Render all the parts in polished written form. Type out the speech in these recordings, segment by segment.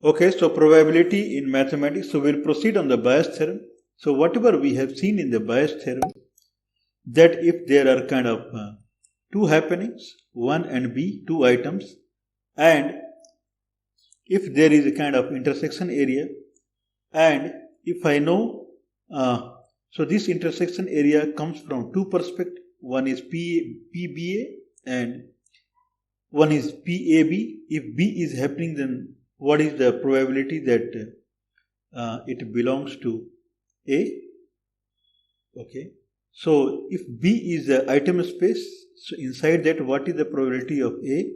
Okay, so probability in mathematics. So we'll proceed on the Bayes theorem. So whatever we have seen in the Bayes theorem, that if there are kind of two happenings, 1 and B, two items, and if there is a kind of intersection area, and if I know, so this intersection area comes from two perspectives. One is PBA and one is PAB. If B is happening, then what is the probability that it belongs to A? Okay. So if B is the item space, so inside that what is the probability of A?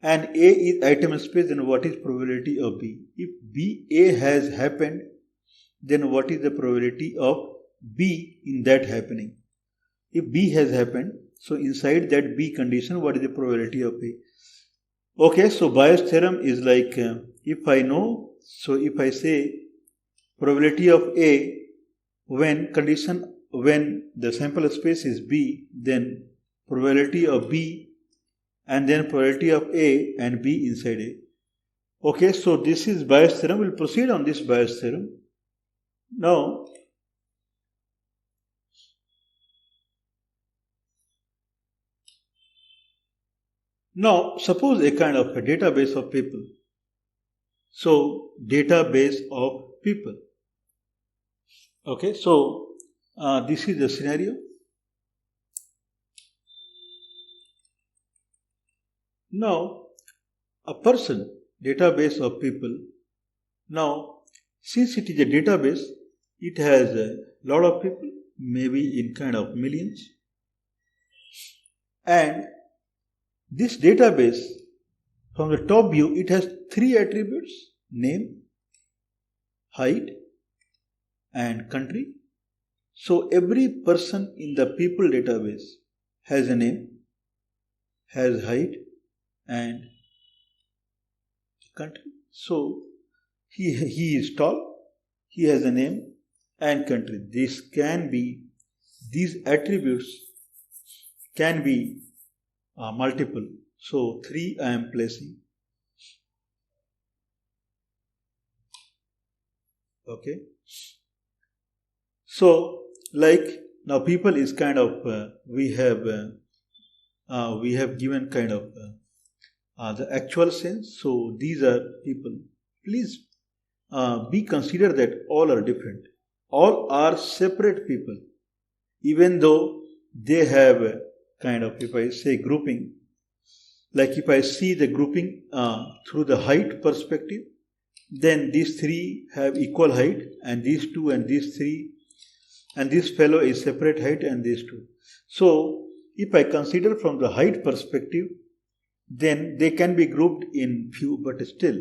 And A is item space, then what is probability of B? If BA has happened, then what is the probability of B in that happening? If B has happened, so inside that B condition, what is the probability of A? Okay, so Bayes theorem is like, if I know, so if I say probability of A when the sample space is B, then probability of B and then probability of A and B inside A. Okay, so this is Bayes theorem. We'll proceed on this Bayes theorem. Now, suppose a kind of a database of people. So, database of people. Okay, so this is the scenario. Now, a person, database of people. Now, since it is a database, it has a lot of people, maybe in kind of millions. And this database, from the top view, it has three attributes: name, height, and country. So every person in the people database has a name, has height, and country. So he is tall, he has a name and country. These attributes can be multiple. So 3 I am placing. Okay. So like now people is kind of we have given kind of the actual sense. So these are people. Please be considered that all are different. All are separate people, even though they have kind of, if I say grouping, like if I see the grouping through the height perspective, then these three have equal height, and these two and these three, and this fellow is separate height, and these two. So if I consider from the height perspective, then they can be grouped in few, but still.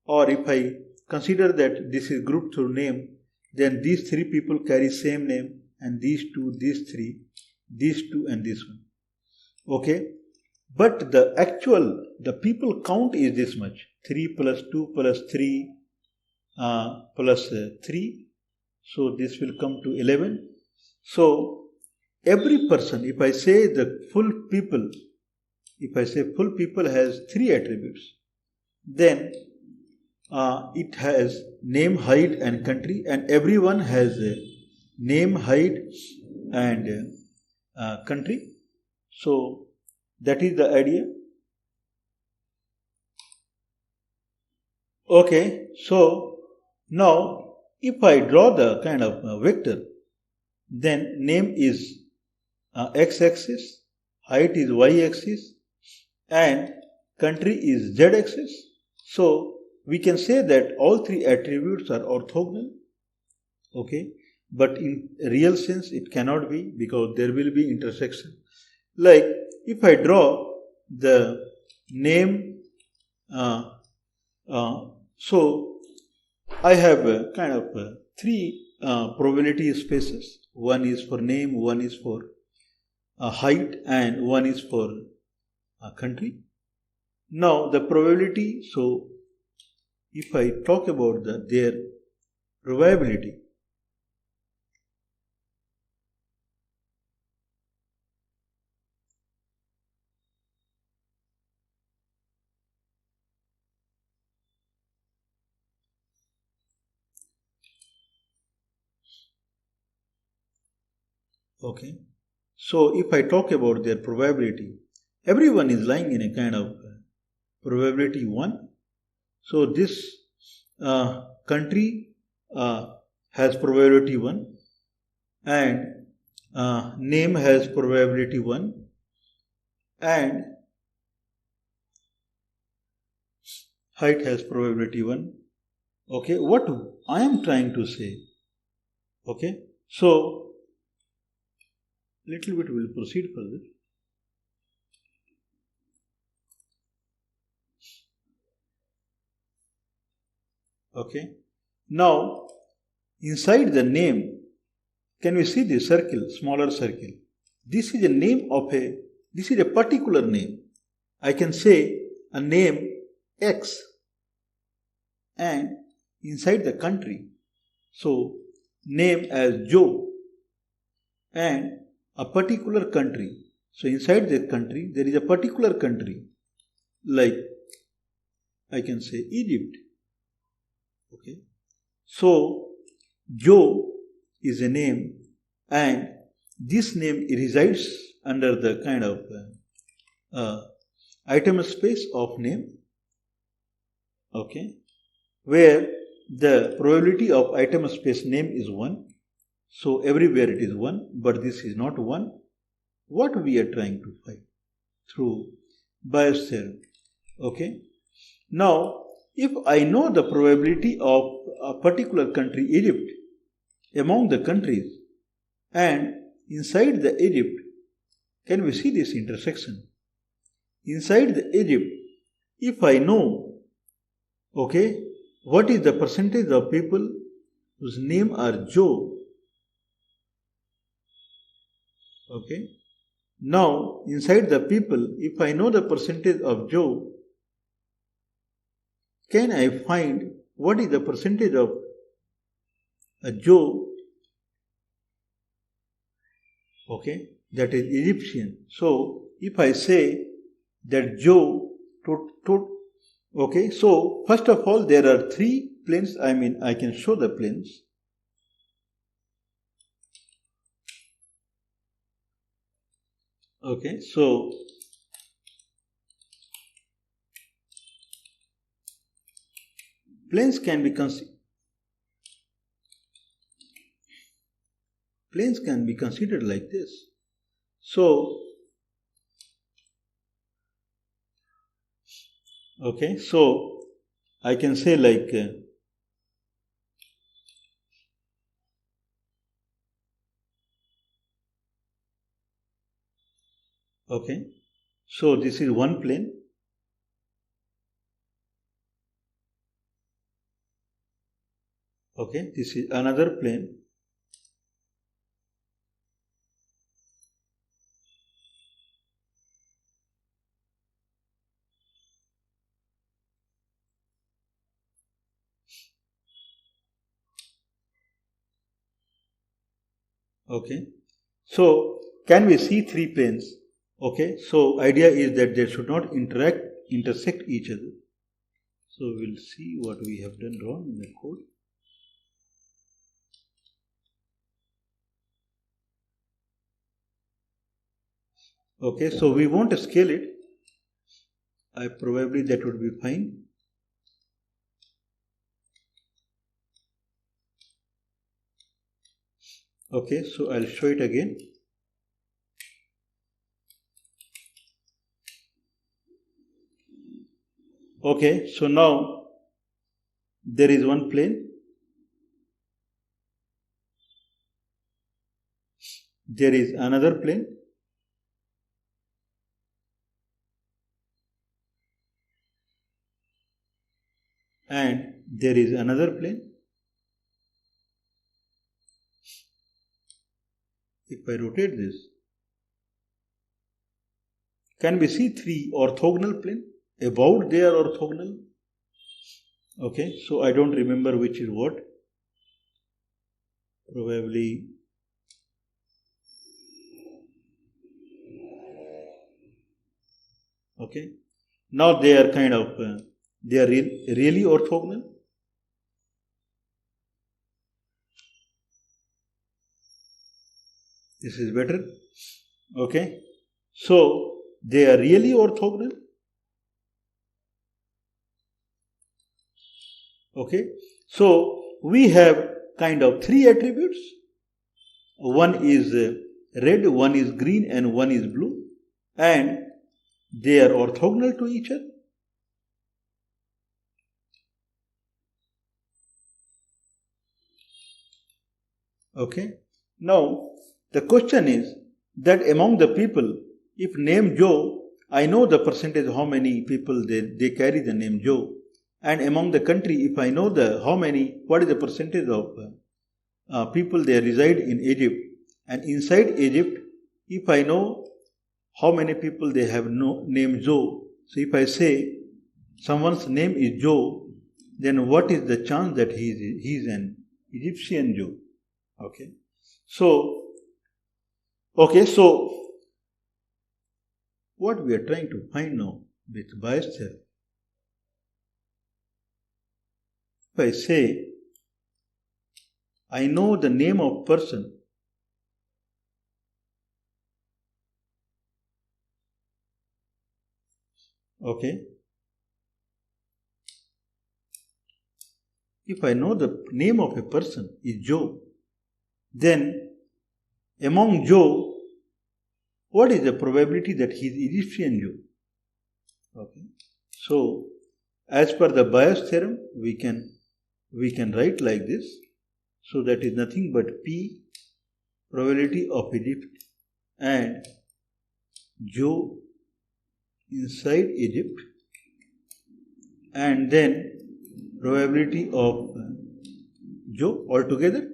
Or if I consider that this is grouped through name, then these three people carry same name, and these two, these three, these two, and this one. Okay, but the people count is this much: 3 plus 2 plus 3 plus 3. So this will come to 11. So every person, if I say the full people, has 3 attributes, then it has name, height, and country, and everyone has a name, height, and country. So that is the idea. Okay, so now if I draw the kind of vector, then name is x-axis, height is y-axis, and country is z-axis. So we can say that all 3 attributes are orthogonal. Okay, but in real sense it cannot be, because there will be intersection. Like if I draw the name, so I have kind of 3 probability spaces. One is for name, one is for height, and one is for country. Now the probability, so if I talk about their probability, Okay. So if I talk about their probability, everyone is lying in a kind of probability 1. So this country has probability 1 and name has probability 1 and height has probability 1. Okay, what I am trying to say, okay, so little bit will proceed further. Okay, now inside the name, can we see the circle, smaller circle? This is a name of this is a particular name. I can say a name X and inside the country, so name as Joe and a particular country. So inside the country there is a particular country, like I can say Egypt. Okay, so Joe is a name and this name resides under the kind of item space of name. Okay, where the probability of item space name is 1. So everywhere it is 1, but this is not 1. What we are trying to find through Bayes theorem. Okay, now if I know the probability of a particular country Egypt among the countries and inside the Egypt, can we see this intersection? Inside the Egypt, if I know, okay, what is the percentage of people whose name are Joe? Okay, now inside the people, if I know the percentage of Joe, can I find what is the percentage of a Joe? Okay, that is Egyptian. So if I say that Joe okay, so first of all there are 3 planes. I can show the planes. Okay, so planes can be considered like this. So okay, so I can say like okay, so this is one plane. Okay, this is another plane. Okay, so can we see 3 planes? Okay, so idea is that they should not intersect each other. So we'll see what we have done wrong in the code. Okay, so we won't scale it. Probably that would be fine. Okay, so I'll show it again. Okay, so now there is one plane. There is another plane. And there is another plane. If I rotate this, can we see 3 orthogonal planes? About they are orthogonal. Okay, so I don't remember which is what. Probably okay. Now they are kind of they are really orthogonal. This is better. Okay. So they are really orthogonal. Okay. So we have kind of three attributes. One is red, one is green, and one is blue. And they are orthogonal to each other. Okay. Now, the question is that among the people, if name Joe, I know the percentage how many people they carry the name Joe. And among the country, if I know what is the percentage of people they reside in Egypt. And inside Egypt, if I know how many people they have name Joe. So if I say someone's name is Joe, then what is the chance that he is an Egyptian Jew? Okay. So what we are trying to find now with bias theorem. If I say I know the name of person, okay. If I know the name of a person is Joe, then among Joe, what is the probability that he is Egyptian Jew? Okay. So, as per the bias theorem, we can write like this. So that is nothing but P probability of Egypt and Joe inside Egypt, and then probability of Joe altogether.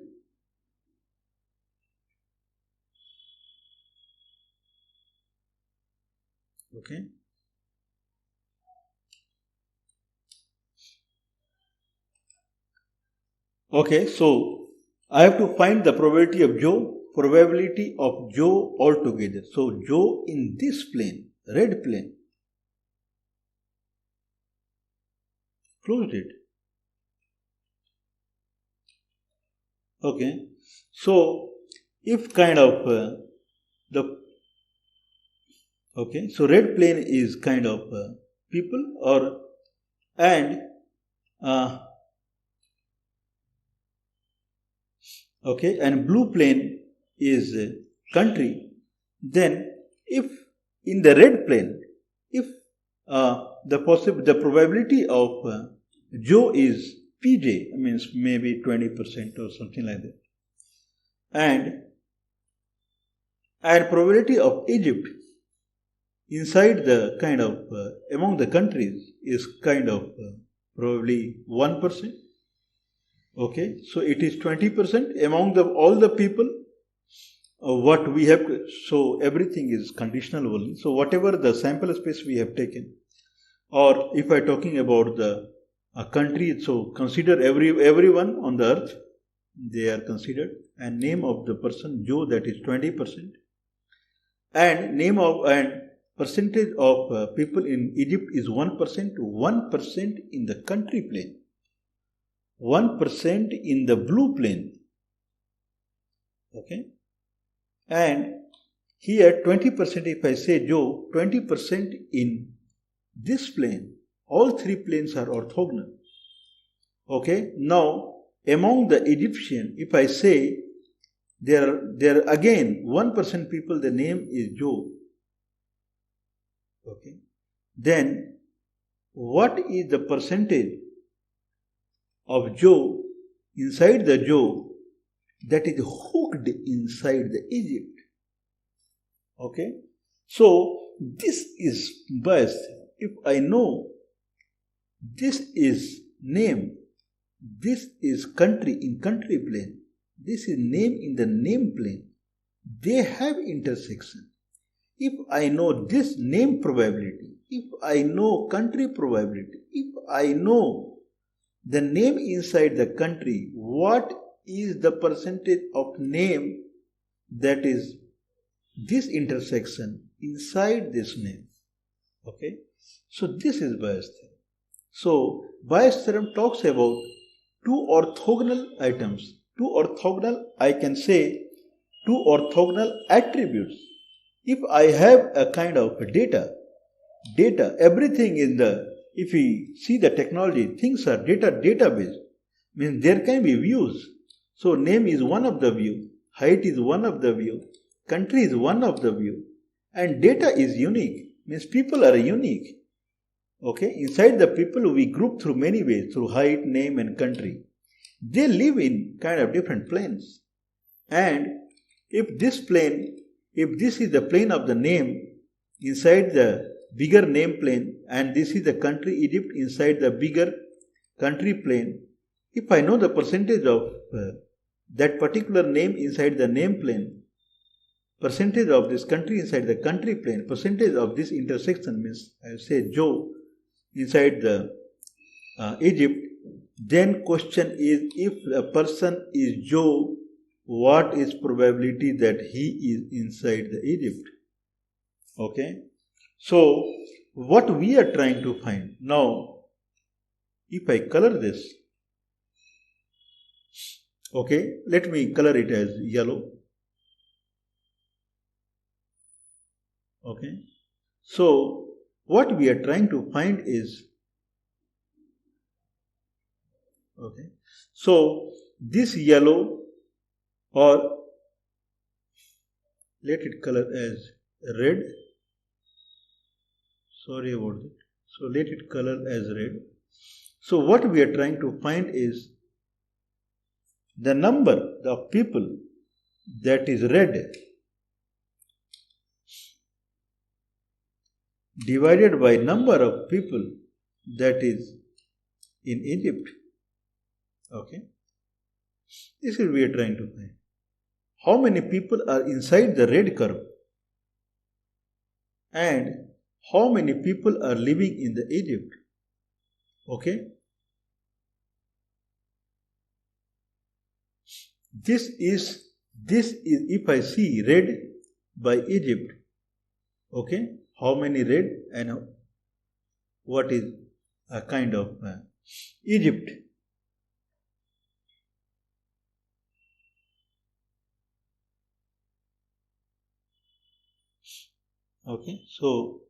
Okay. Okay, so I have to find the probability of Joe altogether. So Joe in this plane, red plane, closed it. Okay, so if kind of so red plane is kind of people and blue plane is country. Then if in the red plane, if the probability of Joe is PJ, means maybe 20% or something like that, and probability of Egypt inside the kind of among the countries is kind of probably 1%. Okay, so it is 20% among all the people. What we have, so everything is conditional only. So whatever the sample space we have taken, or if I talking about the country, so consider everyone on the earth, they are considered, and name of the person Joe, that is 20%, and name of and percentage of people in Egypt is 1%. 1% in the country plane, 1% in the blue plane. Okay, and here 20%, if I say Joe, 20% in this plane. All three planes are orthogonal. Okay, now among the Egyptian, if I say there are again 1% people, the name is Joe. Okay, then what is the percentage of Joe inside the Joe that is hooked inside the Egypt? Okay, so this is bias. If I know this is name, this is country in country plane, this is name in the name plane, they have intersection. If I know this name probability, if I know country probability, if I know the name inside the country, what is the percentage of name that is this intersection inside this name? Okay, so this is bias theorem. So bias theorem talks about two orthogonal items. Two orthogonal, I can say two orthogonal attributes. If I have a kind of data, everything in if we see the technology, things are database, means there can be views. So name is one of the view, height is one of the view, country is one of the view, and data is unique, means people are unique. Okay, inside the people we group through many ways, through height, name and country. They live in kind of different planes. And if this is the plane of the name inside the bigger name plane, and this is the country Egypt inside the bigger country plane, if I know the percentage of that particular name inside the name plane, percentage of this country inside the country plane, percentage of this intersection, means I say Joe inside the Egypt, then question is, if a person is Joe, what is probability that he is inside the Egypt? Okay. So, what we are trying to find. Now, if I color this, okay, let me color it as yellow. Okay. So, what we are trying to find is, okay, so this yellow, or let it color as red. Sorry about that. So let it color as red. So what we are trying to find is the number of people that is red divided by number of people that is in Egypt. Okay. This is we are trying to find. How many people are inside the red curve and how many people are living in the Egypt. Okay. This is if I see red by Egypt. Okay. How many red and what is a kind of Egypt. Okay, so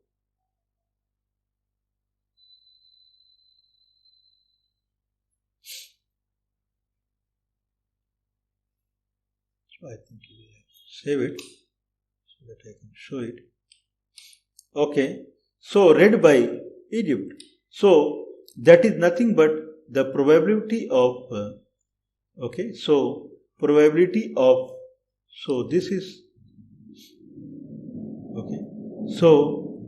I think we will save it so that I can show it. Okay, so red by Egypt. So that is nothing but the probability of okay, so probability of, so this is okay. So,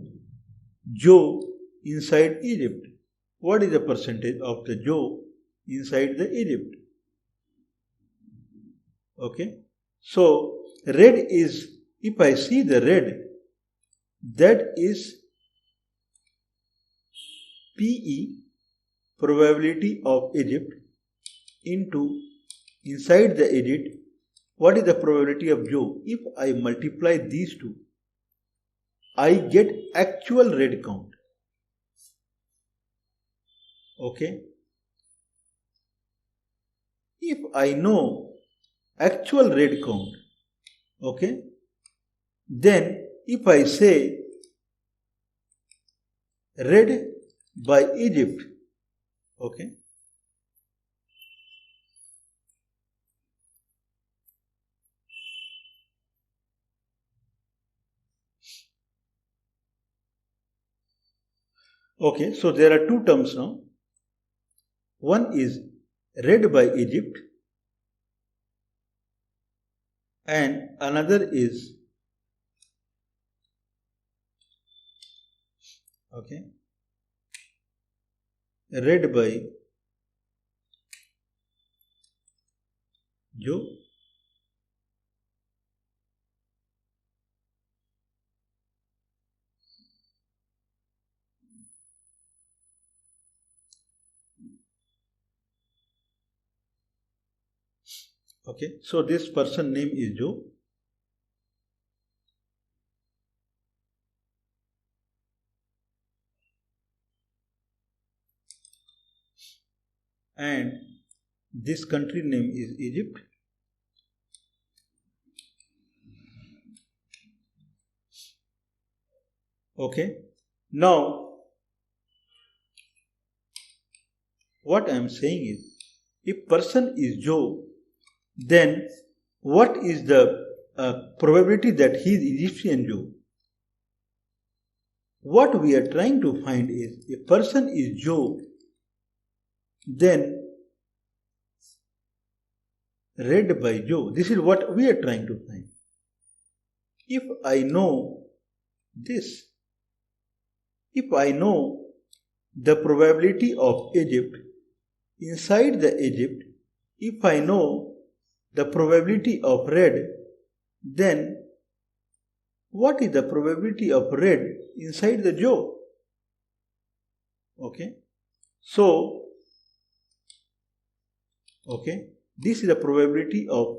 Joe inside Egypt. What is the percentage of the Joe inside the Egypt? Okay. So, red is, if I see the red, that is PE, probability of Egypt, into inside the Egypt, what is the probability of Joe? If I multiply these two, I get actual red count. Okay. If I know actual red count, okay, then if I say red by Egypt, okay, okay, so there are two terms now. One is red by Egypt and another is okay, red by Joe. Okay, so this person name is Joe. And this country name is Egypt. Okay. Now, what I am saying is, if person is Joe, then what is the probability that he is Egyptian Joe? What we are trying to find is, if person is Joe, then read by Joe. This is what we are trying to find. If I know this, if I know the probability of Egypt inside the Egypt, if I know the probability of red, then what is the probability of red inside the Joe? Okay. So, okay, this is the probability of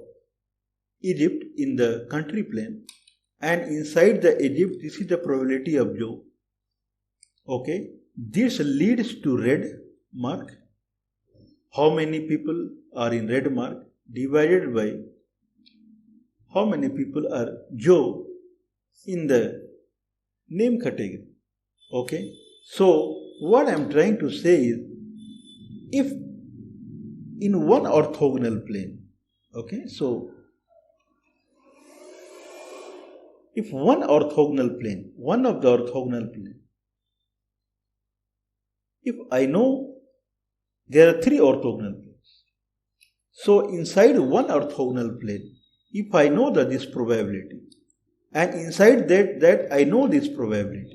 Egypt in the country plane, and inside the Egypt, this is the probability of Joe. Okay, this leads to red mark. How many people are in red mark divided by how many people are Joe in the name category. Okay, so what I am trying to say is, if in one orthogonal plane, okay, so if one orthogonal plane, one of the orthogonal plane, if I know there are three orthogonal planes, so inside one orthogonal plane, if I know that this probability, and inside that I know this probability,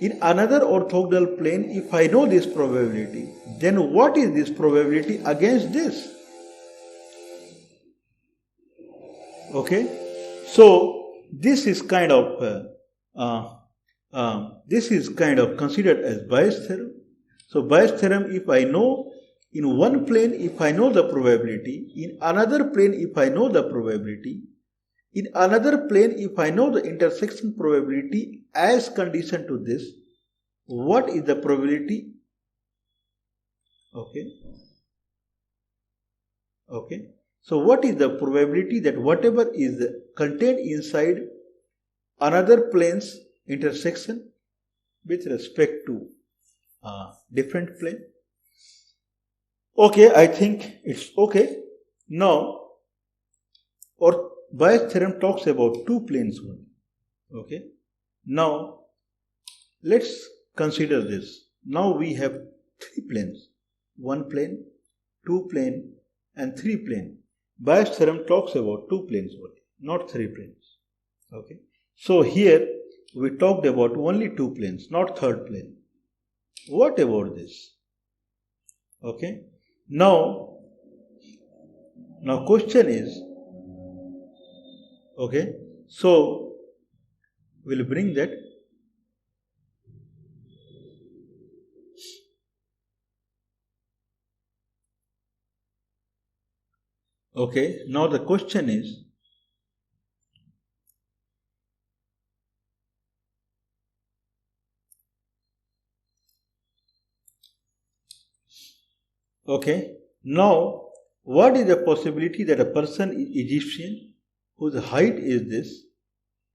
in another orthogonal plane, if I know this probability, then what is this probability against this? Okay, so this is kind of considered as Bayes theorem. So Bayes theorem, if I know in one plane, if I know the probability, in another plane, if I know the probability, in another plane, if I know the intersection probability as condition to this, what is the probability? Okay. Okay. So what is the probability that whatever is contained inside another plane's intersection with respect to different plane? Okay, I think it's okay. Now, or Bayes theorem talks about two planes only. Okay. Now, let's consider this. Now we have three planes. One plane, two plane, and three plane. Bayes theorem talks about two planes only, not three planes. Okay. So here we talked about only two planes, not third plane. What about this? Okay. Now question is, okay, so we'll bring that. Okay, now the question is, okay, now what is the possibility that a person is Egyptian whose height is this,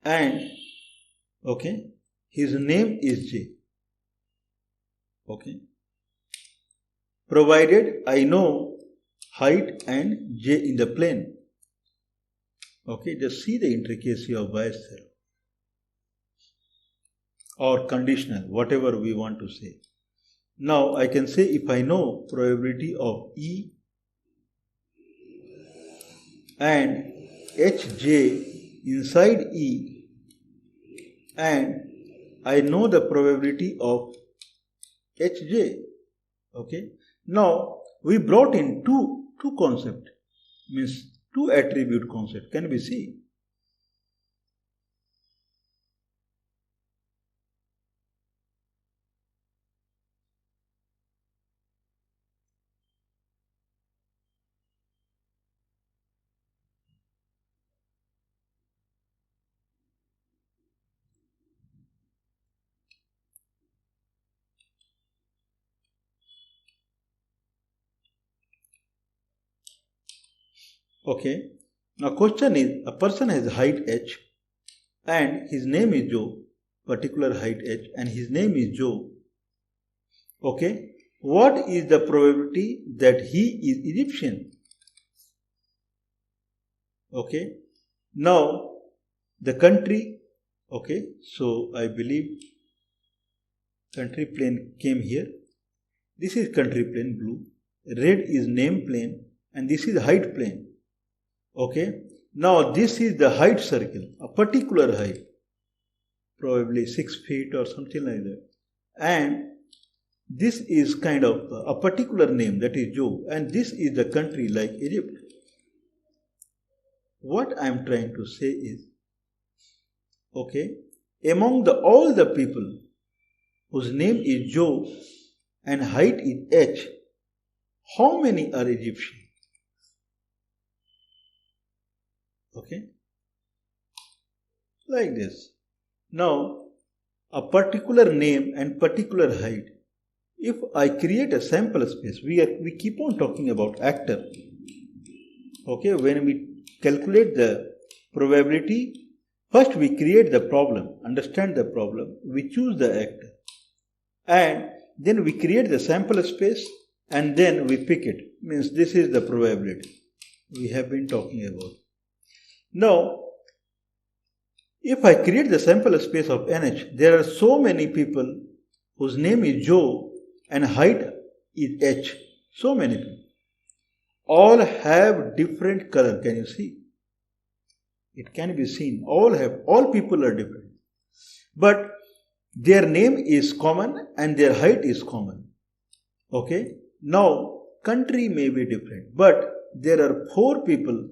and okay, his name is J. Okay, provided I know height and J in the plane. Okay, just see the intricacy of Bayes theorem or conditional, whatever we want to say. Now I can say, if I know probability of E and Hj inside E, and I know the probability of Hj. Okay. Now we brought in two concept, means two attribute concept. Can we see? Okay. Now question is, a person has height h and his name is Joe. particular height h, and his name is Joe. Okay, what is the probability that he is Egyptian? Okay, now the country, okay, so I believe country plane came here. This is country plane, blue. Red is name plane, and this is height plane. Okay, now this is the height circle, a particular height, probably 6 feet or something like that. And this is kind of a particular name, that is Joe, and this is the country like Egypt. What I am trying to say is, okay, among all the people whose name is Joe and height is h, how many are Egyptian? Okay, like this. Now, a particular name and particular height. If I create a sample space, we keep on talking about actor. Okay, when we calculate the probability, first we create the problem, understand the problem, we choose the actor, and then we create the sample space, and then we pick it. Means this is the probability we have been talking about. Now, if I create the sample space of NH, there are so many people whose name is Joe and height is H. So many people. All have different color. Can you see? It can be seen. All people are different. But their name is common and their height is common. Okay? Now, country may be different, but there are 4 people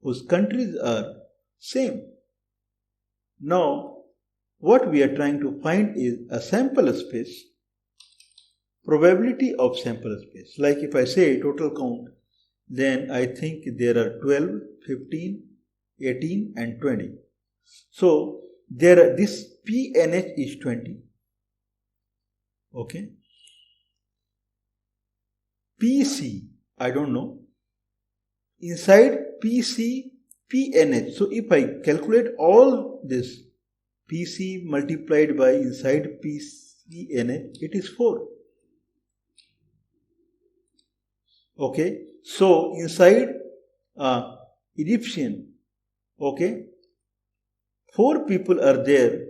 whose countries are same. Now, what we are trying to find is a sample space, probability of sample space. Like if I say total count, then I think there are 12, 15, 18 and 20. So, this PNH is 20. Okay. PC, I don't know. Inside PC, PNH. So if I calculate all this, PC multiplied by inside PCNH, it is 4. Okay. So inside Egyptian, okay, 4 people are there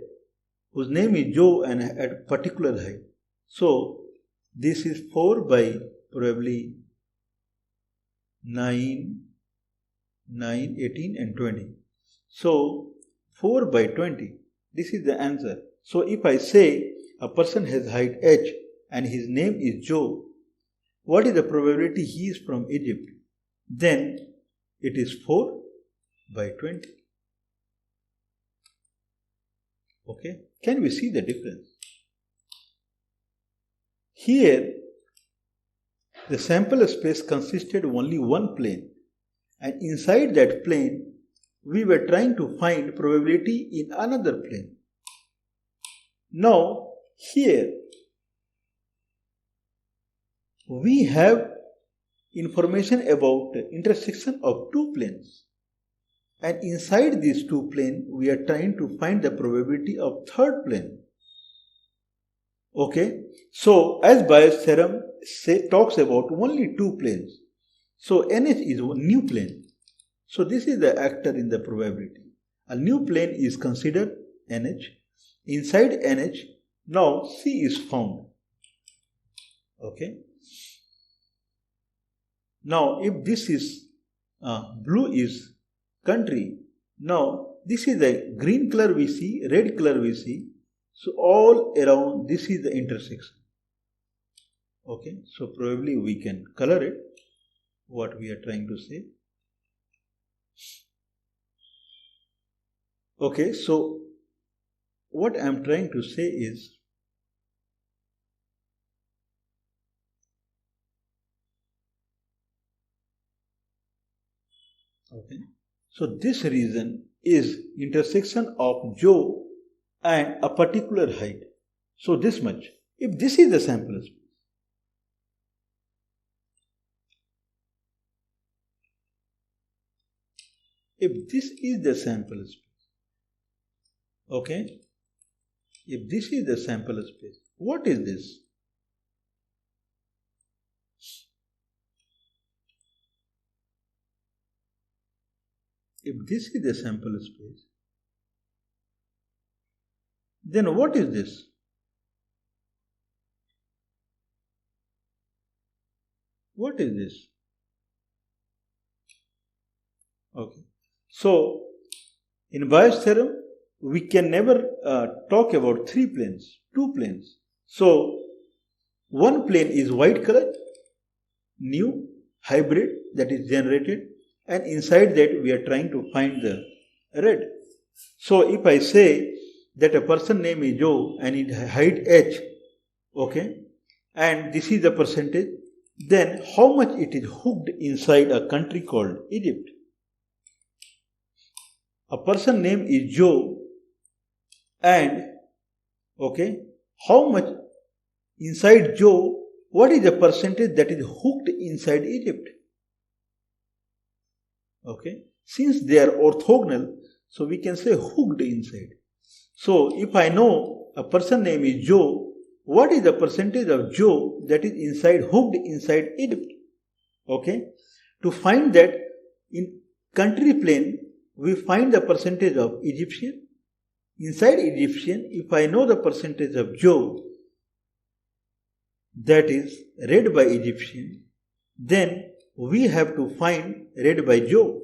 whose name is Joe and at particular height. So this is 4 by probably 9, 18 and 20. So 4 by 20. This is the answer. So if I say a person has height h and his name is Joe, what is the probability he is from Egypt? Then it is 4 by 20. Okay. Can we see the difference? Here, the sample space consisted of only one plane, and inside that plane, we were trying to find probability in another plane. Now, here, we have information about the intersection of 2 planes, and inside these 2 planes, we are trying to find the probability of 3rd plane. Okay, so as Bayes' theorem talks about only 2 planes, so NH is a new plane. So this is the actor in the probability. A new plane is considered NH. Inside NH, now C is found. Okay. Now if this is blue is country, now this is the green color we see, red color we see. So all around this is the intersection. Okay, so probably we can color it, what we are trying to say. Okay, so what I am trying to say is, okay, so this region is intersection of Joe and a particular height. So this much. If this is the sample space, if this is the sample space, okay, If this is the sample space, what is this? If this is the sample space, then what is this? What is this? Okay. So, in Bayes' theorem, we can never talk about three planes, two planes. So, one plane is white color, new, hybrid, that is generated, and inside that we are trying to find the red. So, if I say that a person name is Joe and it height H, okay, and this is the percentage, then how much it is hooked inside a country called Egypt? A person name is Joe and, okay, how much inside Joe, what is the percentage that is hooked inside Egypt? Okay, since they are orthogonal, so we can say hooked inside. So if I know a person name is Joe, what is the percentage of Joe that is inside, hooked inside Egypt? Okay, to find that in country plane, we find the percentage of Egyptian. Inside Egyptian, if I know the percentage of Joe that is read by Egyptian, then we have to find read by Joe.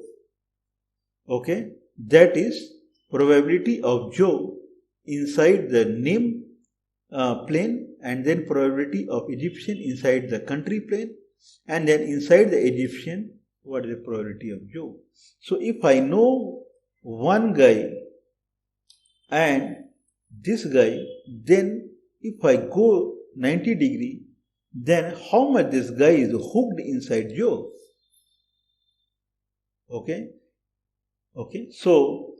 Okay, that is probability of Joe inside the name plane, and then probability of Egyptian inside the country plane, and then inside the Egyptian, what is the probability of Joe? So if I know one guy and this guy, then if I go 90 degree, then how much this guy is hooked inside Joe? Okay, okay, so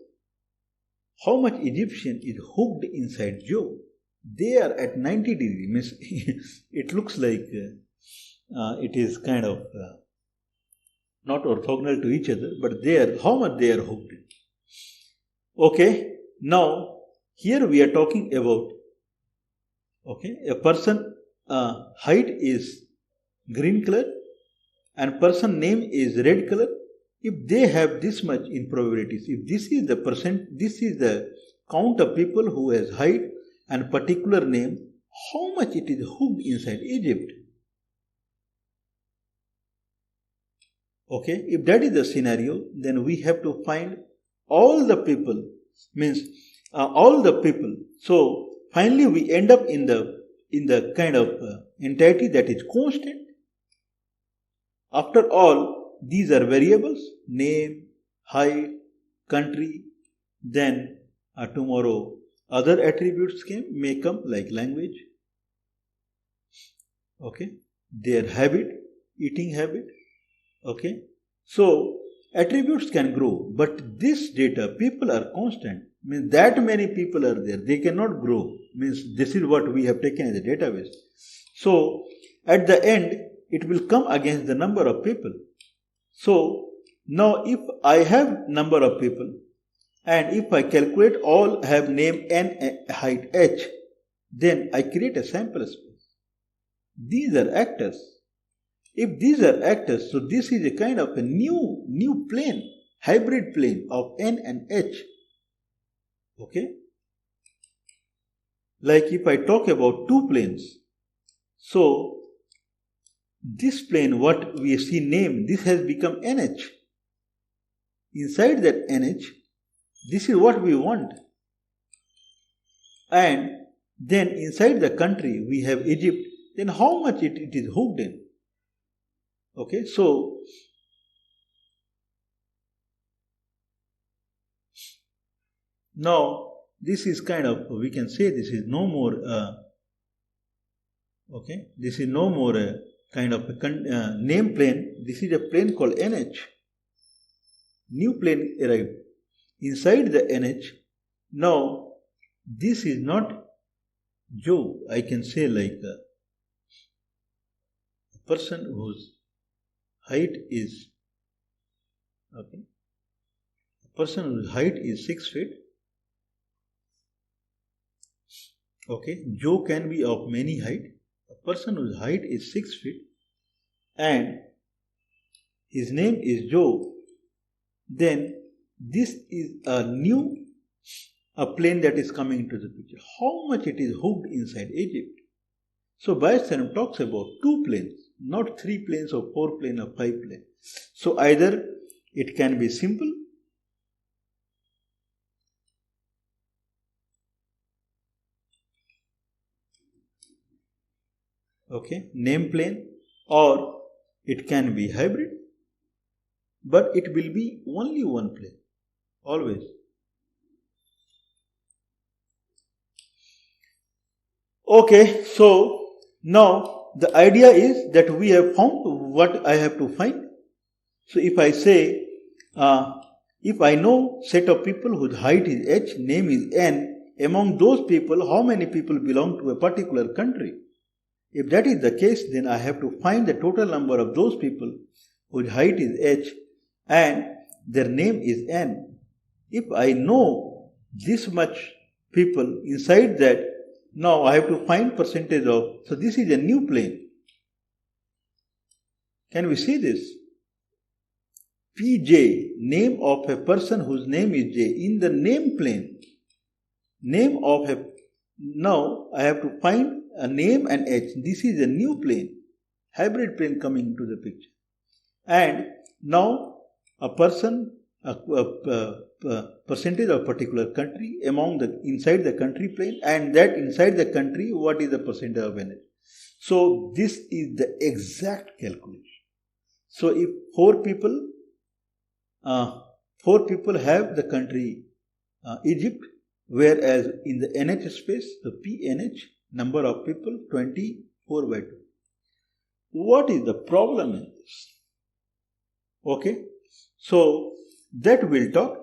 how much Egyptian is hooked inside Joe? They are at 90 degree, means it looks like it is kind of not orthogonal to each other, but they are, how much they are hooked in. Okay, now here we are talking about, okay, a person height is green color and person name is red color. If they have this much in probabilities, if this is the percent, this is the count of people who has height and particular name, how much it is hooked inside Egypt? Okay, if that is the scenario, then we have to find all the people, means all the people. So finally we end up in the kind of entity that is constant. After all, these are variables, name, height, country, then tomorrow other attributes may come like language, okay, their habit, eating habit, okay. So attributes can grow, but this data, people are constant, means that many people are there, they cannot grow, means this is what we have taken as a database. So at the end, it will come against the number of people. So now if I have number of people and if I calculate all have name n, height h, then I create a sample space. These are actors. If these are actors, so this is a kind of a new plane, hybrid plane of n and h. Okay? Like if I talk about two planes, so this plane, what we see name, this has become NH. Inside that NH, this is what we want. And then inside the country, we have Egypt. Then how much it is hooked in? Okay, so now this is kind of, we can say this is no more, okay, this is no more a kind of a name plane. This is a plane called NH. New plane arrived. Inside the NH, now this is not Joe. I can say like a person whose height is, okay, a person whose height is 6 feet Okay, Joe can be of many height. A person whose height is 6 feet and his name is Joe, then this is a plane that is coming into the picture. How much it is hooked inside Egypt? So Bayes' theorem talks about 2 planes, not 3 planes or 4 planes or 5 planes. So either it can be simple, okay, name plane, or it can be hybrid, but it will be only one plane, always. Okay, so now the idea is that we have found what I have to find. So if I say, if I know set of people whose height is h, name is n, among those people, how many people belong to a particular country? If that is the case, then I have to find the total number of those people whose height is h and their name is n. If I know this much people inside that, now I have to find percentage of, so this is a new plane. Can we see this? Pj, name of a person whose name is j, in the name plane. Name of a, now I have to find a name and h. This is a new plane, hybrid plane coming into the picture. And now a person, a percentage of particular country among the inside the country plane, and that inside the country, what is the percentage of energy? So this is the exact calculation. So if 4 people have the country Egypt, whereas in the NH space, the PNH, number of people 24 by 2. What is the problem in this? Okay, so that we'll talk